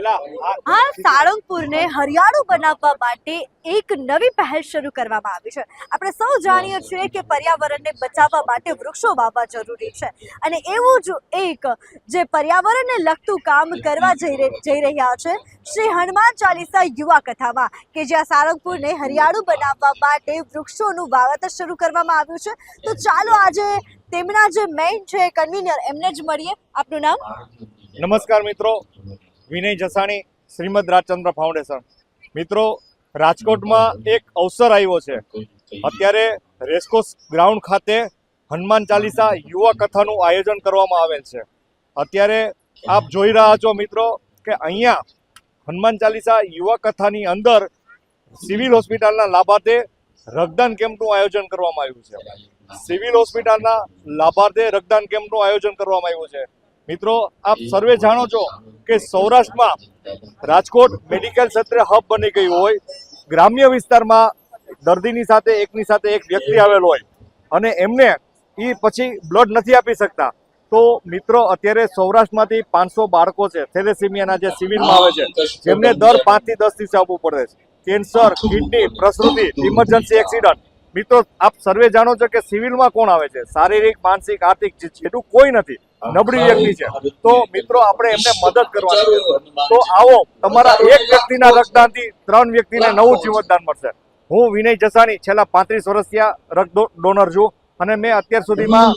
આ સાળંગપુરને હરિયાળું બનાવવા માટે એક નવી પહેલ શરૂ કરવામાં આવી છે। આપણે સૌ જાણીએ છીએ કે પર્યાવરણને બચાવવા માટે વૃક્ષો વાવવા જરૂરી છે અને એવું જ એક જે પર્યાવરણને લગતું કામ કરવા જઈ રહ્યા છે શ્રી હનુમાન ચાલીસા યુવા કથામાં કે જ્યાં સાળંગપુરને હરિયાળું બનાવવા માટે વૃક્ષોનું વાવેતર શરૂ કરવામાં આવ્યું છે। તો ચાલો આજે તેમના જે મેઇન છે કન્વીનર એમને જ મળીએ। આપનું નામ? નમસ્કાર મિત્રો, વિનય જસાણી, શ્રીમદ રાજચંદ્ર ફાઉન્ડેશન। મિત્રો, રાજકોટમાં એક અવસર આવ્યો છે। અત્યારે રેસકોર્સ ગ્રાઉન્ડ ખાતે હનુમાન ચાલીસા યુવા કથાનું આયોજન કરવામાં આવેલ છે। અત્યારે આપ જોઈ રહ્યા છો મિત્રો કે અહીંયા હનુમાન ચાલીસા યુવા કથાની અંદર સિવિલ હોસ્પિટલના લાભાર્થે રક્તદાન કેમ્પનું આયોજન કરવામાં આવ્યું છે। સિવિલ હોસ્પિટલના લાભાર્થે રક્તદાન કેમ્પનું આયોજન કરવામાં આવ્યું છે। મિત્રો, આપ સર્વે જાણો છો કે સૌરાષ્ટ્રમાં રાજકોટ મેડિકલ ક્ષેત્રે હબ બની ગયું હોય, ગ્રામ્ય વિસ્તારમાં દર્દીની સાથે એક વ્યક્તિ આવેલો હોય અને એમને એ પછી બ્લડ નથી આપી શકતા, તો મિત્રો અત્યારે સૌરાષ્ટ્રમાંથી 500 બાળકો છે થેલેસીમિયાના જે સિવિલમાં આવે છે, જેમને દર 5 થી 10 દિવસે આવવું પડે છે। કેન્સર, કિડની, પ્રસૂતિ, ઇમરજન્સી એક્સિડન્ટ। મિત્રો, આપ સર્વે જાણો છો કે સિવિલમાં કોણ આવે છે? શારીરિક, માનસિક, આર્થિક જેટલું કોઈ નથી, નબળી વ્યક્તિ છે। તો મિત્રો, આપણે એમને મદદ કરવાની છે। તો આવો, તમારા એક વ્યક્તિના રક્તદાનથી 3 વ્યક્તિને નવું જીવનદાન મળશે। હું વિનય જસાણી છેલ્લા 35 વર્ષથી આ રક્ત ડોનર છું અને મેં અત્યાર સુધીમાં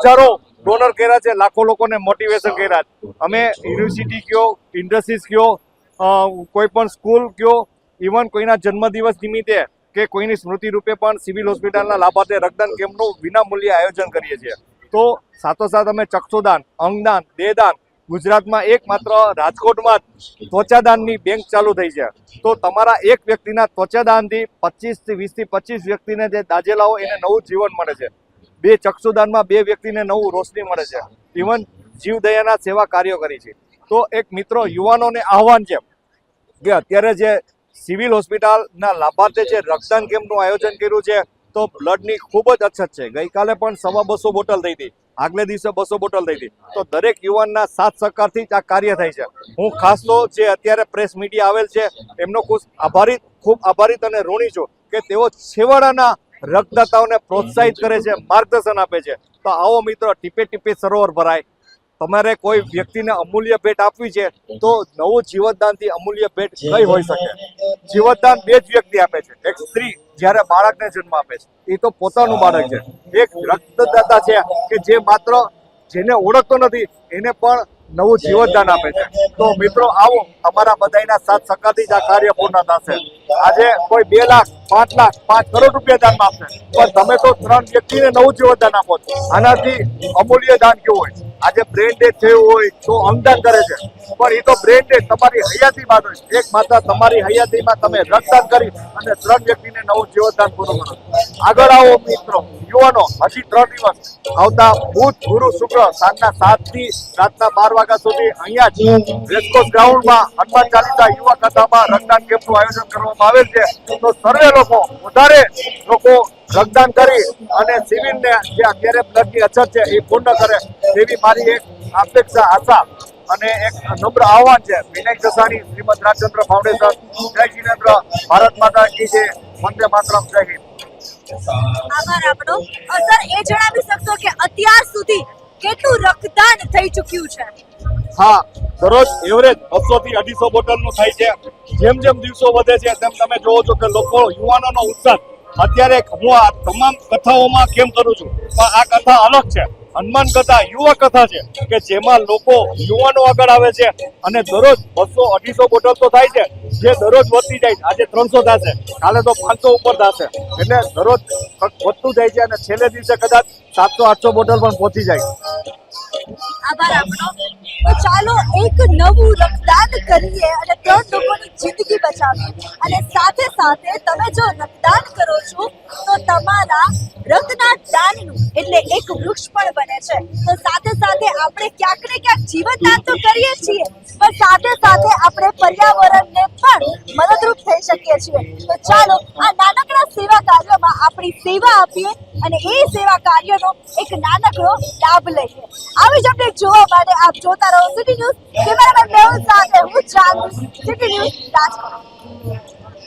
હજારો ડોનર કર્યા છે, લાખો લોકોને મોટિવેશન કર્યા છે। અમે યુનિવર્સિટી કયો, ઇન્ડસ્ટ્રીઝ કયો, કોઈ પણ સ્કૂલ કયો, ઇવન કોઈના જન્મદિવસ નિમિત્તે કે કોઈની સ્મૃતિ રૂપે પણ સિવિલ હોસ્પિટલના લાભાર્થે રક્તદાન કેમ્પનું વિનામૂલ્યે આયોજન કરીએ છીએ। તો સાથોસાથ અમે ચક્ષુદાન, અંગદાન, દેહદાન, ગુજરાતમાં એકમાત્ર રાજકોટમાં જ ત્વચાદાનની બેંક ચાલુ થઈ છે। તો તમારા એક વ્યક્તિના ત્વચાદાનથી 25 થી 20 થી 25 વ્યક્તિને જે દાજેલા હોય એને નવું જીવન મળે છે। 2 ચક્ષુદાનમાં 2 વ્યક્તિને નવું રોશની મળે છે। ઇવન જીવદયાના સેવા કાર્યો કરી છે। તો એક મિત્રો યુવાનોને આહવાન છે કે અત્યારે જે સિવિલ હોસ્પિટલના લાભાર્થે જે રક્તદાન કેમ્પનું આયોજન કર્યું છે, તો બ્લડની ખૂબ જ અછત છે। ગઈકાલે પણ 250 બોટલ થઈ હતી, આગલે દિવસે 200 બોટલ થઈ હતી। તો દરેક યુવાનના સાથ સહકારથી જ આ કાર્ય થાય છે। હું ખાસ તો જે અત્યારે પ્રેસ મીડિયા આવેલ છે એમનો ખૂબ આભારિત અને ઋણી છું કે તેઓ છેવાડાના રક્તદાતાઓને પ્રોત્સાહિત કરે છે, માર્ગદર્શન આપે છે। તો આવો મિત્રો, ટીપે ટીપે સરોવર ભરાય। તમારે કોઈ વ્યક્તિને અમૂલ્ય ભેટ આપવી છે તો નવું જીવનદાનથી અમૂલ્ય ભેટ કઈ હોઈ શકે? જીવનદાન 2 જ વ્યક્તિ આપે છે। એક સ્ત્રી જ્યારે બાળકને જન્મ આપે છે, એ તો પોતાનું બાળક છે। એક રક્તદાતા છે કે જે માત્ર જેને ઓળખતો નથી એને પણ નવું જીવનદાન આપે છે। તો મિત્રો આવો, અમારા બધાના સાથ સહકારથી જ આ કાર્ય પૂર્ણ થશે। આજે કોઈ 2 લાખ, 5 લાખ, 5 કરોડ રૂપિયા દાનમાં આપશે, પણ તમે તો 3 વ્યક્તિને નવું જીવનદાન આપો છો। આનાથી અમૂલ્ય દાન કેવું હોય? આજે બ્રેન ડેથ થયું હોય તો અંગદાન કરે છે, પણ એ તો બ્રેન ડેથ તમારી હયાતી બાદ હોય। એક માત્ર તમારી હયાતીમાં તમે રક્તદાન કરી અને 3 વ્યક્તિને નવું જીવનદાન પૂરું કરો। આગળ આવો મિત્રો, યુવાનો, હજી 3 દિવસ આવતા બુધ, ગુરુ, શુક્ર સાંજના 7 થી રાતના 12 વાગ્યા સુધી અહીંયા જ રેસકોર્સ ગ્રાઉન્ડમાં હનુમાન ચાલીસા યુવા કથામાં રક્તદાન કેમ્પનું આયોજન કરવામાં આવેલ છે। તો સર્વે લોકો, વધારે લોકો રક્તદાન કરી અને સિવિલને જે અત્યારે બ્લડની અછત છે એ પૂર્ણ કરે તેવી મારી એક અપેક્ષા, આશા અને એક નમ્ર આહવાન છે। વિનય જસાણી, શ્રીમદ રાજચંદ્ર ફાઉન્ડેશન। જય જિનેન્દ્ર, ભારત માતા કી જય, વંદે માતરમ, જય હિન્દ। આભાર આપનો। સર, એ જણાવી શકશો કે અત્યાર સુધી કેટલું રક્તદાન થઈ ચૂક્યું છે? હા, દરરોજ એવરેજ 200 થી 250 બોટલનું થાય છે। જેમ જેમ દિવસો વધે છે તેમ તમે જોવો છો કે લોકો, યુવાનોનો ઉત્સાહ। અત્યારે હું આ તમામ કથાઓમાં કેમ કરું છું, પણ આ કથા અલગ છે। હનુમાન કથા યુવા કથા છે કે જેમાં લોકો, યુવાનો આગળ આવે છે અને દરરોજ 200-250 બોટલ તો થાય છે, જે દરરોજ વધતી જાય છે। આજે 300 થશે, કાલે તો 500 ઉપર થશે, એટલે દરરોજ વધતું જાય છે અને છેલ્લે દિવસે કદાચ 700-800 બોટલ પણ પહોંચી જાય। આભાર આપનો। તો ચાલો એક નવું રક્તદાન કરીએ અને 3 લોકોની જિંદગી બચાવીએ। અને સાથે સાથે તમે જો રક્તદાન કરો છો તો તમારા રક્તના દાનનું એટલે એક વૃક્ષ પણ બને છે। તો સાથે સાથે આપણે ક્યાંક ને ક્યાંક જીવનદાન તો કરીએ છીએ, પણ સાથે સાથે આપણે પર્યાવરણને પણ મદદરૂપ થઈ શકીએ છીએ। તો ચાલો આ નાનકડા સેવા કાર્યમાં આપણી સેવા આપીએ અને એ સેવા કાર્યનો એક નાનકડો લાભ લઈએ। આવી જ અપડેટ જોવા માટે આપ જોતા રહો સિટી ન્યૂઝ. કેમેરામેન મેહુલ સાથે હું જાનવી, સિટી ન્યૂઝ રાજકોટ.